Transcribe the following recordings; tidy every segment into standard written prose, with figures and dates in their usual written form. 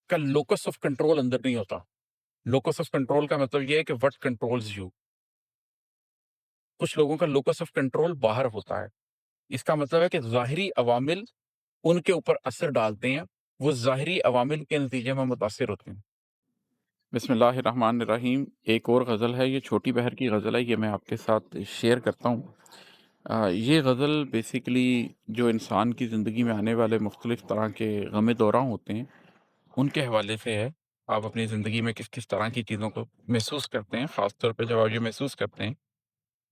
کا locus of control اندر نہیں ہوتا. لوکس آف کنٹرول کا مطلب یہ ہے کہ وٹ کنٹرولز یو. کچھ لوگوں کا لوکس آف کنٹرول باہر ہوتا ہے. اس کا مطلب ہے کہ ظاہری عوامل ان کے اوپر اثر ڈالتے ہیں، وہ ظاہری عوامل کے نتیجے میں متاثر ہوتے ہیں. بسم اللہ الرحمن الرحیم. ایک اور غزل ہے، یہ چھوٹی بہر کی غزل ہے، یہ میں آپ کے ساتھ شیئر کرتا ہوں. یہ غزل بیسیکلی جو انسان کی زندگی میں آنے والے مختلف طرح کے غم دوراں ہوتے ہیں ان کے حوالے سے ہے. آپ اپنی زندگی میں کس کس طرح کی چیزوں کو محسوس کرتے ہیں، خاص طور پہ جب آپ یہ محسوس کرتے ہیں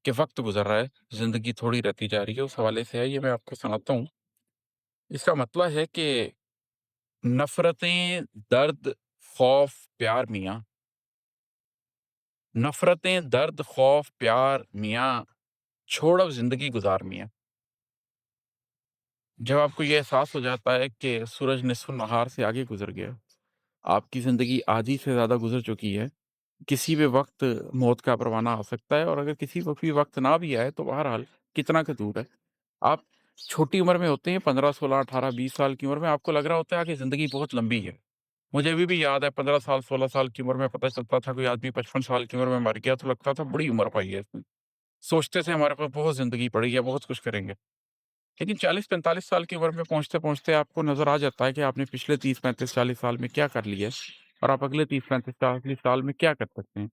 کہ وقت گزر رہا ہے، زندگی تھوڑی رہتی جا رہی ہے، اس حوالے سے ہے. یہ میں آپ کو سناتا ہوں. اس کا مطلب ہے کہ نفرتیں، درد، خوف، پیار میاں. نفرتیں، درد، خوف، پیار میاں، چھوڑ اب زندگی گزار میاں. جب آپ کو یہ احساس ہو جاتا ہے کہ سورج نصف النہار سے آگے گزر گیا، آپ کی زندگی آدھی سے زیادہ گزر چکی ہے، کسی بھی وقت موت کا پروانہ آ سکتا ہے، اور اگر کسی بھی وقت نہ بھی آئے تو بہرحال کتنا کا دور ہے. آپ چھوٹی عمر میں ہوتے ہیں، 15 16 18 20 سال کی عمر میں آپ کو لگ رہا ہوتا ہے کہ زندگی بہت لمبی ہے. مجھے ابھی بھی یاد ہے 15 سال 16 سال کی عمر میں پتہ چلتا تھا کوئی آدمی 55 سال کی عمر میں مر گیا تو لگتا تھا بڑی عمر پائی ہے اس نے. سوچتے تھے ہمارے پاس بہت زندگی پڑی ہے، بہت کچھ کریں گے. لیکن 40 45 سال کی عمر میں پہنچتے پہنچتے آپ کو نظر آ جاتا ہے کہ آپ نے پچھلے 30 35 40 سال میں کیا کر لیا ہے اور آپ اگلے 30 35 40 سال میں کیا کر سکتے ہیں.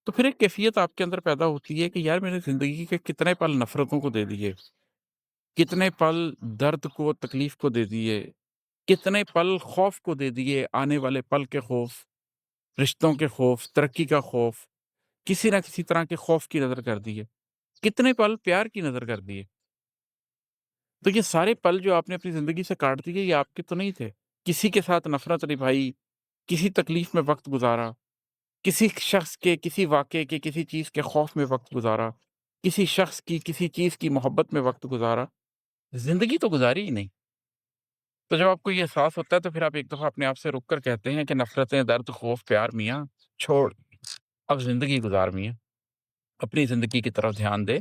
تو پھر ایک کیفیت آپ کے اندر پیدا ہوتی ہے کہ یار میں نے زندگی کے کتنے پل نفرتوں کو دے دیے، کتنے پل درد کو، تکلیف کو دے دیے، کتنے پل خوف کو دے دیے، آنے والے پل کے خوف، رشتوں کے خوف، ترقی کا خوف، کسی نہ کسی طرح کے خوف کی نظر کر دیے، کتنے پل پیار کی نظر کر دیے. تو یہ سارے پل جو آپ نے اپنی زندگی سے کاٹ دیے یہ آپ کے تو نہیں تھے. کسی کے ساتھ نفرت نبھائی، کسی تکلیف میں وقت گزارا، کسی شخص کے، کسی واقعے کے، کسی چیز کے خوف میں وقت گزارا، کسی شخص کی، کسی چیز کی محبت میں وقت گزارا، زندگی تو گزاری ہی نہیں. تو جب آپ کو یہ احساس ہوتا ہے تو پھر آپ ایک دفعہ اپنے آپ سے رک کر کہتے ہیں کہ نفرتیں، درد، خوف، پیار میاں، چھوڑ اب زندگی گزار میاں. اپنی زندگی کی طرف دھیان دے.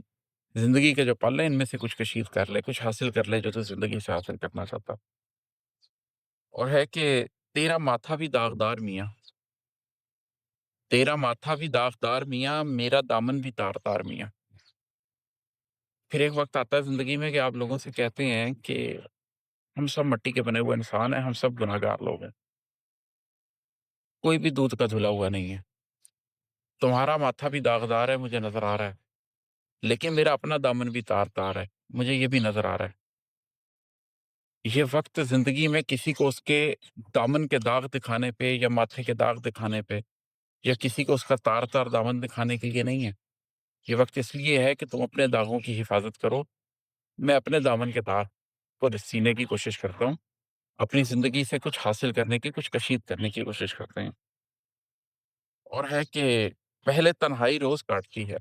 زندگی کے جو پل ہیں ان میں سے کچھ کشید کر لے، کچھ حاصل کر لے جو تو زندگی سے حاصل کرنا چاہتا. اور ہے کہ تیرا ماتھا بھی داغدار میاں، تیرا ماتھا بھی داغدار میاں، میرا دامن بھی تار تار میاں. پھر ایک وقت آتا ہے زندگی میں کہ آپ لوگوں سے کہتے ہیں کہ ہم سب مٹی کے بنے ہوئے انسان ہیں، ہم سب گناہ گار لوگ ہیں، کوئی بھی دودھ کا دھلا ہوا نہیں ہے. تمہارا ماتھا بھی داغدار ہے مجھے نظر آ رہا ہے، لیکن میرا اپنا دامن بھی تار تار ہے، مجھے یہ بھی نظر آ رہا ہے. یہ وقت زندگی میں کسی کو اس کے دامن کے داغ دکھانے پہ یا ماتھے کے داغ دکھانے پہ یا کسی کو اس کا تار تار دامن دکھانے کے لیے نہیں ہے. یہ وقت اس لیے ہے کہ تم اپنے داغوں کی حفاظت کرو. میں اپنے دامن کے تار کو سینے کی کوشش کرتا ہوں، اپنی زندگی سے کچھ حاصل کرنے کی، کچھ کشید کرنے کی کوشش کرتے ہیں. اور ہے کہ پہلے تنہائی روز کاٹتی ہے،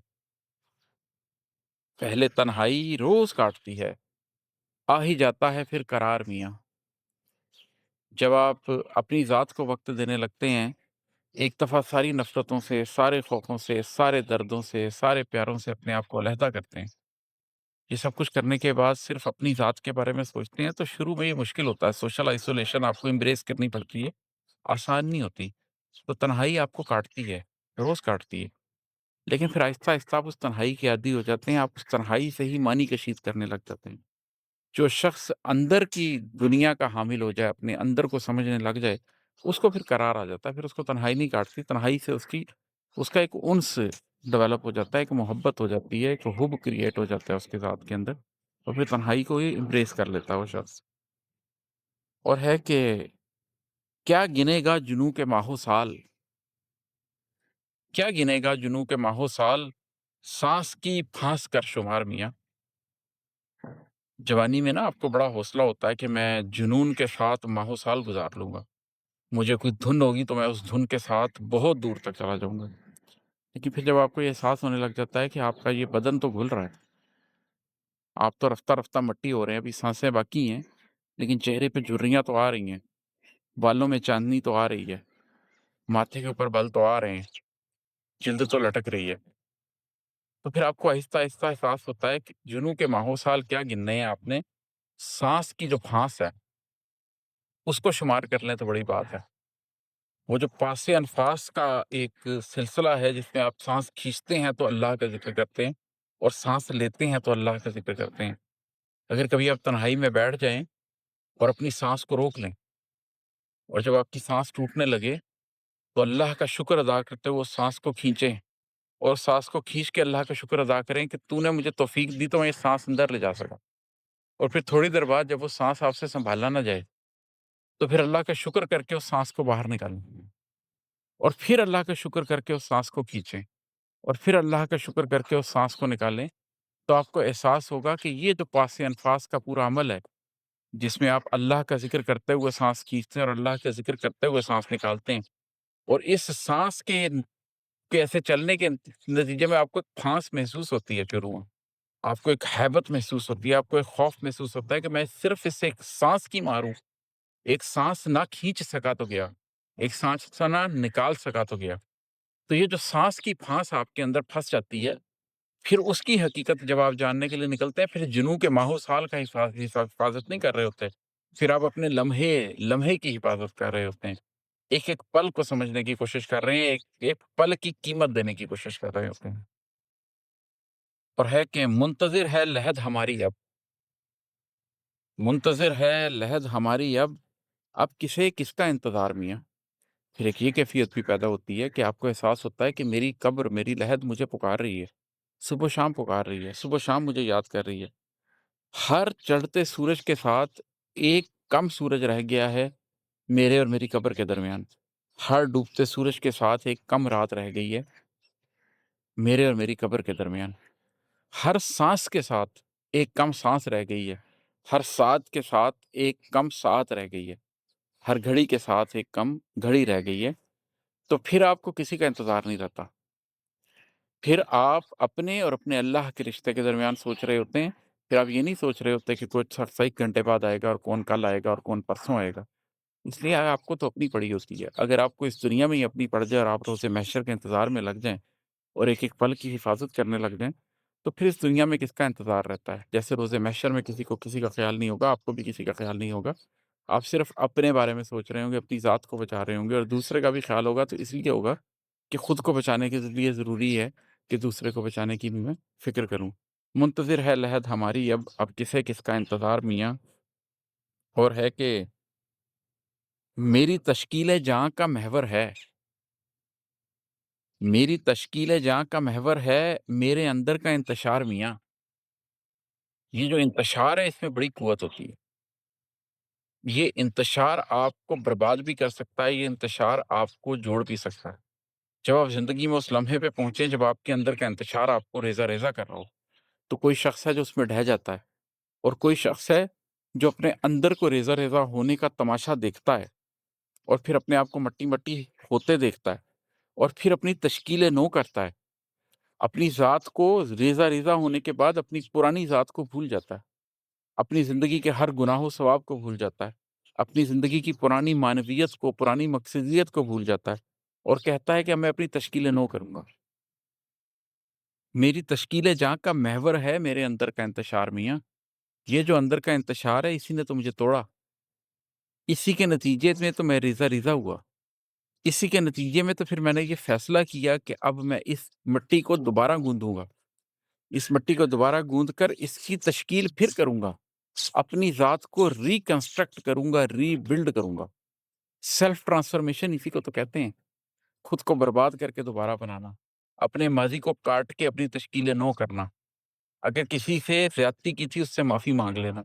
پہلے تنہائی روز کاٹتی ہے، آ ہی جاتا ہے پھر قرار میاں. جب آپ اپنی ذات کو وقت دینے لگتے ہیں، ایک دفعہ ساری نفرتوں سے، سارے خوفوں سے، سارے دردوں سے، سارے پیاروں سے اپنے آپ کو علیحدہ کرتے ہیں، یہ سب کچھ کرنے کے بعد صرف اپنی ذات کے بارے میں سوچتے ہیں، تو شروع میں یہ مشکل ہوتا ہے. سوشل آئسولیشن آپ کو امبریس کرنی پڑتی ہے، آسان نہیں ہوتی. تو تنہائی آپ کو کاٹتی ہے، روز کاٹتی ہے. لیکن پھر آہستہ آہستہ آپ اس تنہائی کے عادی ہو جاتے ہیں، آپ اس تنہائی سے ہی معنی کشید کرنے لگ جاتے ہیں. جو شخص اندر کی دنیا کا حامل ہو جائے، اپنے اندر کو سمجھنے لگ جائے، اس کو پھر قرار آ جاتا ہے. پھر اس کو تنہائی نہیں کاٹتی، تنہائی سے اس کا ایک انس ڈیولپ ہو جاتا ہے، ایک محبت ہو جاتی ہے، ایک حب کریٹ ہو جاتا ہے اس کے ذات کے اندر، اور پھر تنہائی کو ہی امبریس کر لیتا ہے وہ شخص. اور ہے کہ کیا گنے گا جنوں کے ماہو سال، کیا گنے گا جنوں کے ماہو سال، سانس کی پھانس کر شمار میاں. جوانی میں نا آپ کو بڑا حوصلہ ہوتا ہے کہ میں جنون کے ساتھ ماہو سال گزار لوں گا، مجھے کوئی دھن ہوگی تو میں اس دھن کے ساتھ بہت دور تک چلا جاؤں گا. لیکن پھر جب آپ کو یہ احساس ہونے لگ جاتا ہے کہ آپ کا یہ بدن تو گھل رہا ہے، آپ تو رفتہ رفتہ مٹی ہو رہے ہیں، ابھی سانسیں باقی ہیں، لیکن چہرے پہ جھریاں تو آ رہی ہیں، بالوں میں چاندنی تو آ رہی ہے، ماتھے کے اوپر بل تو آ رہے ہیں، جلد تو لٹک رہی ہے. تو پھر آپ کو آہستہ آہستہ احساس ہوتا ہے کہ جنوں کے ماہو سال کیا گننے ہیں آپ نے، سانس کی جو پھانس ہے اس کو شمار کر لیں تو بڑی بات ہے. وہ جو پاس انفاس کا ایک سلسلہ ہے جس میں آپ سانس کھینچتے ہیں تو اللہ کا ذکر کرتے ہیں اور سانس لیتے ہیں تو اللہ کا ذکر کرتے ہیں۔ اگر کبھی آپ تنہائی میں بیٹھ جائیں اور اپنی سانس کو روک لیں اور جب آپ کی سانس ٹوٹنے لگے تو اللہ کا شکر ادا کرتے ہوئے اس سانس کو کھینچیں اور سانس کو کھینچ کے اللہ کا شکر ادا کریں کہ تو نے مجھے توفیق دی تو میں یہ سانس اندر لے جا سکا۔ اور پھر تھوڑی دیر بعد جب وہ سانس آپ سے سنبھالا نہ جائے تو پھر اللہ کا شکر کر کے اس سانس کو باہر نکالیں اور پھر اللہ کا شکر کر کے اس سانس کو کھینچیں اور پھر اللہ کا شکر کر کے اس سانس کو نکالیں، تو آپ کو احساس ہوگا کہ یہ جو پاس انفاس کا پورا عمل ہے جس میں آپ اللہ کا ذکر کرتے ہوئے سانس کھینچتے ہیں اور اللہ کا ذکر کرتے ہوئے سانس نکالتے ہیں، اور اس سانس کے ایسے چلنے کے نتیجے میں آپ کو ایک پھانس محسوس ہوتی ہے شروع میں، آپ کو ایک ہیبت محسوس ہوتی ہے، آپ کو ایک خوف محسوس ہوتا ہے کہ میں صرف اس سے ایک سانس کی ماروں، ایک سانس نہ کھینچ سکا تو گیا، ایک سانس نہ نکال سکا تو گیا۔ تو یہ جو سانس کی پھانس آپ کے اندر پھنس جاتی ہے، پھر اس کی حقیقت جب آپ جاننے کے لیے نکلتے ہیں، پھر جنوں کے ماہو سال کا حفاظت نہیں کر رہے ہوتے، پھر آپ اپنے لمحے لمحے کی حفاظت کر رہے ہوتے ہیں، ایک ایک پل کو سمجھنے کی کوشش کر رہے ہیں، ایک ایک پل کی قیمت دینے کی کوشش کر رہے ہوتے ہیں، اور ہے کہ منتظر ہے لحد ہماری اب، منتظر ہے لحد ہماری اب کسے کس کا انتظار میاں۔ پھر ایک یہ کیفیت بھی پیدا ہوتی ہے کہ آپ کو احساس ہوتا ہے کہ میری قبر میری لحد مجھے پکار رہی ہے، صبح و شام پکار رہی ہے، صبح و شام مجھے یاد کر رہی ہے۔ ہر چڑھتے سورج کے ساتھ ایک کم سورج رہ گیا ہے میرے اور میری قبر کے درمیان، ہر ڈوبتے سورج کے ساتھ ایک کم رات رہ گئی ہے میرے اور میری قبر کے درمیان، ہر سانس کے ساتھ ایک کم سانس رہ گئی ہے، ہر ساتھ کے ساتھ ایک کم ساتھ رہ گئی ہے، ہر گھڑی کے ساتھ ایک کم گھڑی رہ گئی ہے۔ تو پھر آپ کو کسی کا انتظار نہیں رہتا، پھر آپ اپنے اور اپنے اللہ کے رشتے کے درمیان سوچ رہے ہوتے ہیں، پھر آپ یہ نہیں سوچ رہے ہوتے کہ کوئی شخص 1 گھنٹے بعد آئے گا اور کون کل آئے گا اور کون پرسوں آئے گا، اس لیے آپ کو تو اپنی پڑی ہوتی ہے۔ اگر آپ کو اس دنیا میں ہی اپنی پڑ جائے اور آپ روز محشر کے انتظار میں لگ جائیں اور ایک ایک پل کی حفاظت کرنے لگ جائیں، تو پھر اس دنیا میں کس کا انتظار رہتا ہے؟ جیسے روز محشر میں کسی کو کسی کا خیال نہیں ہوگا، آپ کو بھی کسی کا خیال نہیں ہوگا، آپ صرف اپنے بارے میں سوچ رہے ہوں گے، اپنی ذات کو بچا رہے ہوں گے، اور دوسرے کا بھی خیال ہوگا تو اس لیے ہوگا کہ خود کو بچانے کے لیے ضروری ہے کہ دوسرے کو بچانے کی بھی میں فکر کروں۔ منتظر ہے لحد ہماری اب کسے کس کا انتظار میاں، اور ہے کہ میری تشکیل جاں کا محور ہے، میری تشکیل جاں کا محور ہے میرے اندر کا انتشار میاں۔ یہ جو انتشار ہے اس میں بڑی قوت ہوتی ہے، یہ انتشار آپ کو برباد بھی کر سکتا ہے، یہ انتشار آپ کو جوڑ بھی سکتا ہے۔ جب آپ زندگی میں اس لمحے پہ پہنچیں جب آپ کے اندر کا انتشار آپ کو ریزہ ریزہ کر رہا ہو، تو کوئی شخص ہے جو اس میں ڈھہ جاتا ہے، اور کوئی شخص ہے جو اپنے اندر کو ریزہ ریزہ ہونے کا تماشا دیکھتا ہے اور پھر اپنے آپ کو مٹی مٹی ہوتے دیکھتا ہے اور پھر اپنی تشکیل نو کرتا ہے، اپنی ذات کو ریزہ ریزہ ہونے کے بعد اپنی پرانی ذات کو بھول جاتا ہے، اپنی زندگی کے ہر گناہ و ثواب کو بھول جاتا ہے، اپنی زندگی کی پرانی معنویت کو، پرانی مقصدیت کو بھول جاتا ہے اور کہتا ہے کہ میں اپنی تشکیل نو کروں گا۔ میری تشکیل جاں کا محور ہے میرے اندر کا انتشار میاں، یہ جو اندر کا انتشار ہے اسی نے تو مجھے توڑا، اسی کے نتیجے میں تو میں ریزہ ریزہ ہوا، اسی کے نتیجے میں تو پھر میں نے یہ فیصلہ کیا کہ اب میں اس مٹی کو دوبارہ گوندوں گا، اس مٹی کو دوبارہ گوند کر اس کی تشکیل پھر کروں گا، اپنی ذات کو ریکنسٹرکٹ کروں گا، ری بلڈ کروں گا۔ سیلف ٹرانسفارمیشن اسی کو تو کہتے ہیں، خود کو برباد کر کے دوبارہ بنانا، اپنے ماضی کو کاٹ کے اپنی تشکیل نو کرنا، اگر کسی سے زیادتی کی تھی اس سے معافی مانگ لینا،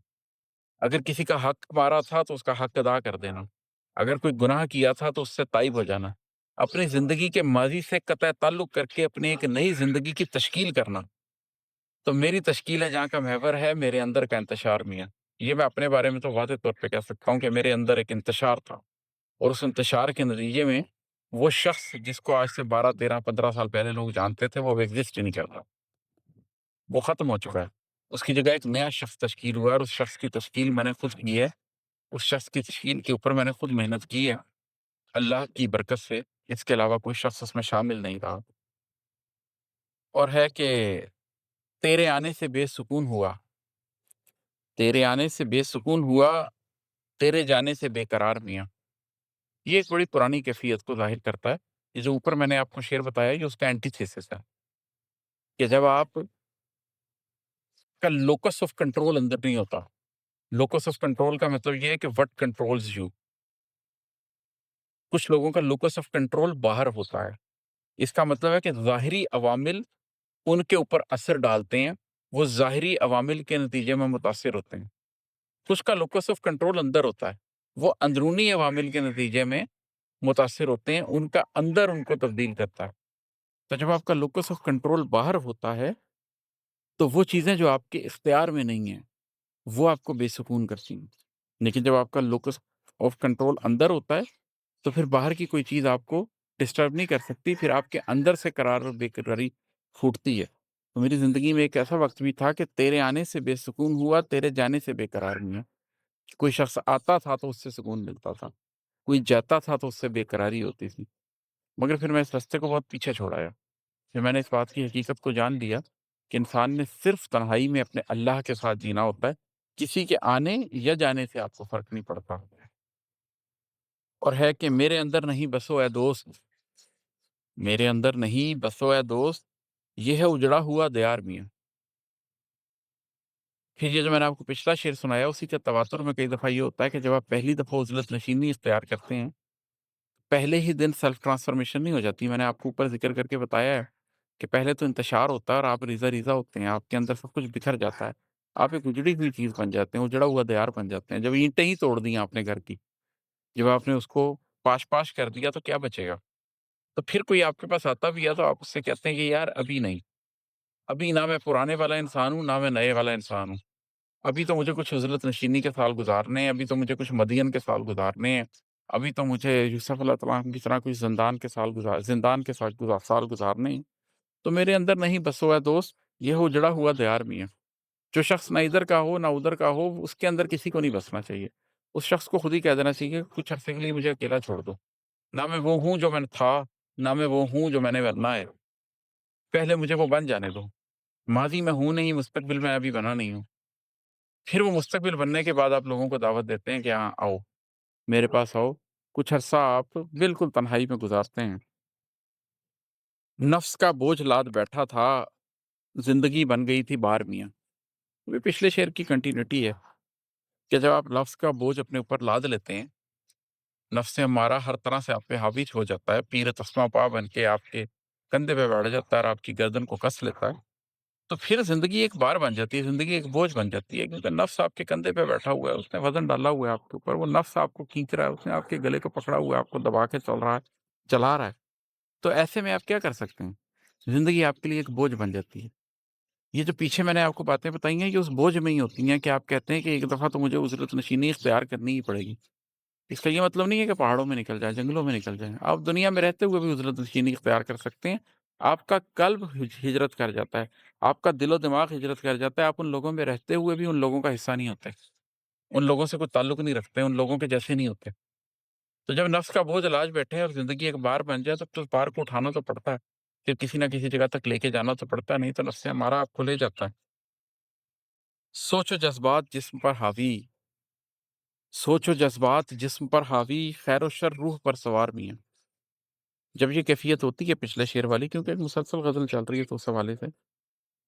اگر کسی کا حق مارا تھا تو اس کا حق ادا کر دینا، اگر کوئی گناہ کیا تھا تو اس سے تائب ہو جانا، اپنی زندگی کے ماضی سے قطع تعلق کر کے اپنی ایک نئی زندگی کی تشکیل کرنا۔ تو میری تشکیل ہے جہاں کا محور ہے میرے اندر کا انتشار میاں، یہ میں اپنے بارے میں تو واضح طور پہ کہہ سکتا ہوں کہ میرے اندر ایک انتشار تھا، اور اس انتشار کے نتیجے میں وہ شخص جس کو آج سے 12 13 15 سال پہلے لوگ جانتے تھے وہ اب ایگزسٹ ہی نہیں کرتا، وہ ختم ہو چکا ہے، اس کی جگہ ایک نیا شخص تشکیل ہوا ہے، اور اس شخص کی تشکیل میں نے خود کی ہے، اس شخص کی تشکیل کے اوپر میں نے خود محنت کی ہے اللہ کی برکت سے، اس کے علاوہ کوئی شخص اس میں شامل نہیں رہا، اور ہے کہ تیرے آنے سے بے سکون ہوا، تیرے آنے سے بے سکون ہوا، تیرے جانے سے بے قرار میاں۔ یہ ایک بڑی پرانی کیفیت کو ظاہر کرتا ہے۔ یہ جو اوپر میں نے آپ کو شعر بتایا یہ اس کا اینٹیتھیسس ہے کہ جب آپ کا لوکس آف کنٹرول اندر نہیں ہوتا۔ لوکس آف کنٹرول کا مطلب یہ ہے کہ وٹ کنٹرولز یو۔ کچھ لوگوں کا لوکس آف کنٹرول باہر ہوتا ہے۔ اس کا مطلب ہے کہ ظاہری عوامل ان کے اوپر اثر ڈالتے ہیں، وہ ظاہری عوامل کے نتیجے میں متاثر ہوتے ہیں۔ کچھ کا لوکس آف کنٹرول اندر ہوتا ہے، وہ اندرونی عوامل کے نتیجے میں متاثر ہوتے ہیں، ان کا اندر ان کو تبدیل کرتا ہے۔ تو جب آپ کا لوکس آف کنٹرول باہر ہوتا ہے تو وہ چیزیں جو آپ کے اختیار میں نہیں ہیں وہ آپ کو بے سکون کرتی ہیں، لیکن جب آپ کا لوکس آف کنٹرول اندر ہوتا ہے تو پھر باہر کی کوئی چیز آپ کو ڈسٹرب نہیں کر سکتی، پھر آپ کے اندر سے قرار اور بے قراری پھوٹتی ہے۔ تو میری زندگی میں ایک ایسا وقت بھی تھا کہ تیرے آنے سے بے سکون ہوا، تیرے جانے سے بے قرار ہوا۔ کوئی شخص آتا تھا تو اس سے سکون ملتا تھا، کوئی جاتا تھا تو اس سے بے قراری ہوتی تھی، مگر پھر میں اس راستے کو بہت پیچھے چھوڑایا۔ پھر میں نے اس بات کی حقیقت کو جان لیا کہ انسان نے صرف تنہائی میں اپنے اللہ کے ساتھ جینا ہوتا ہے، کسی کے آنے یا جانے سے آپ کو فرق نہیں پڑتا۔ اور ہے کہ میرے اندر نہیں بسو اے دوست، میرے اندر نہیں بسو اے دوست، یہ ہے اجڑا ہوا دیار میاں۔ پھر یہ جو میں نے آپ کو پچھلا شعر سنایا اسی کے تواتر میں کئی دفعہ یہ ہوتا ہے کہ جب آپ پہلی دفعہ عزلت نشینی اختیار کرتے ہیں، پہلے ہی دن سیلف ٹرانسفارمیشن نہیں ہو جاتی۔ میں نے آپ کو اوپر ذکر کر کے بتایا ہے کہ پہلے تو انتشار ہوتا ہے اور آپ ریزہ ریزہ ہوتے ہیں، آپ کے اندر سب کچھ بکھر جاتا ہے، آپ ایک اجڑی ہوئی چیز بن جاتے ہیں، اجڑا ہوا دیار بن جاتے ہیں۔ جب اینٹیں ہی توڑ دیں آپ نے گھر کی، جب آپ نے اس کو پاش پاش کر دیا تو کیا بچے گا؟ تو پھر کوئی آپ کے پاس آتا بھی ہے تو آپ اس سے کہتے ہیں کہ یار ابھی نہیں، ابھی نہ میں پرانے والا انسان ہوں نہ میں نئے والا انسان ہوں، ابھی تو مجھے کچھ عزلت نشینی کے سال گزارنے ہیں، ابھی تو مجھے کچھ مدین کے سال گزارنے ہیں، ابھی تو مجھے یوسف علیہ السلام کی طرح کچھ زندان کے ساتھ سال گزارنے ہیں۔ تو میرے اندر نہیں بسو ہے دوست، یہ اجڑا ہوا دیار میاں۔ جو شخص نہ ادھر کا ہو نہ ادھر کا ہو اس کے اندر کسی کو نہیں بسنا چاہیے، اس شخص کو خود ہی کہہ دینا چاہیے کہ کچھ عرصے کے لیے مجھے اکیلا چھوڑ دو، نہ میں وہ ہوں جو میں نے تھا، نہ میں وہ ہوں جو میں نے بننا ہے، پہلے مجھے وہ بن جانے دو۔ ماضی میں ہوں نہیں، مستقبل میں ابھی بنا نہیں ہوں۔ پھر وہ مستقبل بننے کے بعد آپ لوگوں کو دعوت دیتے ہیں کہ ہاں آؤ میرے پاس آؤ، کچھ عرصہ آپ بالکل تنہائی میں گزارتے ہیں۔ نفس کا بوجھ لاد بیٹھا تھا، زندگی بن گئی تھی بار میاں۔ یہ پچھلے شعر کی کنٹینیوٹی ہے کہ جب آپ نفس کا بوجھ اپنے اوپر لاد لیتے ہیں، نفس ہمارا ہر طرح سے آپ پہ حاوی ہو جاتا ہے، پیر تسمہ پا بن کے آپ کے کندھے پہ بیٹھ جاتا ہے اور آپ کی گردن کو کس لیتا ہے، تو پھر زندگی ایک بار بن جاتی ہے، زندگی ایک بوجھ بن جاتی ہے، کیونکہ نفس آپ کے کندھے پہ بیٹھا ہوا ہے، اس نے وزن ڈالا ہوا ہے آپ کے اوپر، وہ نفس آپ کو کھینچ رہا ہے، اس نے آپ کے گلے کو پکڑا ہوا ہے، آپ کو دبا کے چلا رہا ہے۔ تو ایسے میں آپ کیا کر سکتے ہیں؟ زندگی آپ کے لیے ایک بوجھ بن جاتی ہے۔ یہ جو پیچھے میں نے آپ کو باتیں بتائی ہیں یہ اس بوجھ میں ہی ہوتی ہیں کہ آپ کہتے ہیں کہ ایک دفعہ تو مجھے اجرت نشینی اختیار کرنی ہی پڑے گی۔ اس کا یہ مطلب نہیں ہے کہ پہاڑوں میں نکل جائیں، جنگلوں میں نکل جائیں، آپ دنیا میں رہتے ہوئے بھی اجرت نشینی اختیار کر سکتے ہیں۔ آپ کا قلب ہجرت کر جاتا ہے، آپ کا دل و دماغ ہجرت کر جاتا ہے، آپ ان لوگوں میں رہتے ہوئے بھی ان لوگوں کا حصہ نہیں ہوتے، ان لوگوں سے کوئی تعلق نہیں رکھتے، ان لوگوں کے جیسے نہیں ہوتے۔ تو جب نفس کا بوجھ لاج بیٹھے اور زندگی ایک بار بن جائے تو اس بار کو اٹھانا تو پڑتا ہے، پھر کسی نہ کسی جگہ تک لے کے جانا تو پڑتا ہے، نہیں تو نفس ہمارا آپ کو لے جاتا ہے۔ سوچ و جذبات جسم پر حاوی، سوچ و جذبات جسم پر حاوی، خیر و شر روح پر سوار میاں۔ جب یہ کیفیت ہوتی ہے پچھلے شعر والی، کیونکہ ایک مسلسل غزل چل رہی ہے تو اس حوالے سے،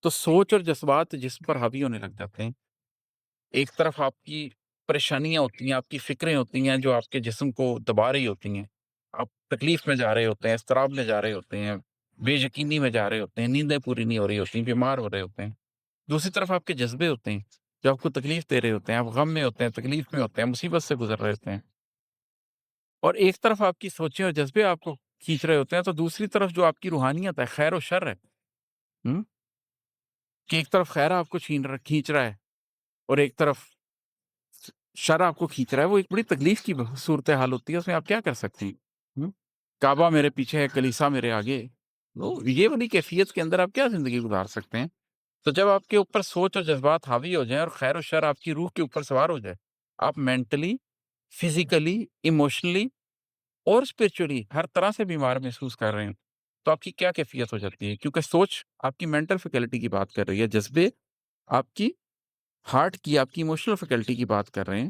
تو سوچ اور جذبات جسم پر حاوی ہونے لگ جاتے ہیں۔ ایک طرف آپ کی پریشانیاں ہوتی ہیں، آپ کی فکریں ہوتی ہیں جو آپ کے جسم کو دبا رہی ہوتی ہیں، آپ تکلیف میں جا رہے ہوتے ہیں، اضطراب میں جا رہے ہوتے ہیں، بے یقینی میں جا رہے ہوتے ہیں، نیندیں پوری نہیں ہو رہی ہوتی ہیں، بیمار ہو رہے ہوتے ہیں۔ دوسری طرف آپ کے جذبے ہوتے ہیں جو آپ کو تکلیف دے رہے ہوتے ہیں، آپ غم میں ہوتے ہیں، تکلیف میں ہوتے ہیں، مصیبت سے گزر رہے ہوتے ہیں، اور ایک طرف آپ کی سوچیں اور جذبے آپ کو کھینچ رہے ہوتے ہیں، تو دوسری طرف جو آپ کی روحانیت ہے، خیر و شر ہے، ہم، کہ ایک طرف خیر آپ کو کھینچ رہا ہے اور ایک طرف شر آپ کو کھینچ رہا ہے، وہ ایک بڑی تکلیف کی صورتحال ہوتی ہے، اس میں آپ کیا کر سکتے ہیں؟ ہم؟ کعبہ میرے پیچھے ہے، کلیسا میرے آگے، تو یہ والی کیفیت کے اندر آپ کیا زندگی گزار سکتے ہیں؟ تو جب آپ کے اوپر سوچ اور جذبات حاوی ہو جائیں اور خیر و شر آپ کی روح کے اوپر سوار ہو جائے، آپ مینٹلی، فزیکلی، ایموشنلی اور اسپرچولی ہر طرح سے بیمار محسوس کر رہے ہیں، تو آپ کی کیا کیفیت ہو جاتی ہے؟ کیونکہ سوچ آپ کی مینٹل فیکلٹی کی بات کر رہی ہے، جذبے آپ کی ہارٹ کی، آپ کی ایموشنل فیکلٹی کی بات کر رہے ہیں،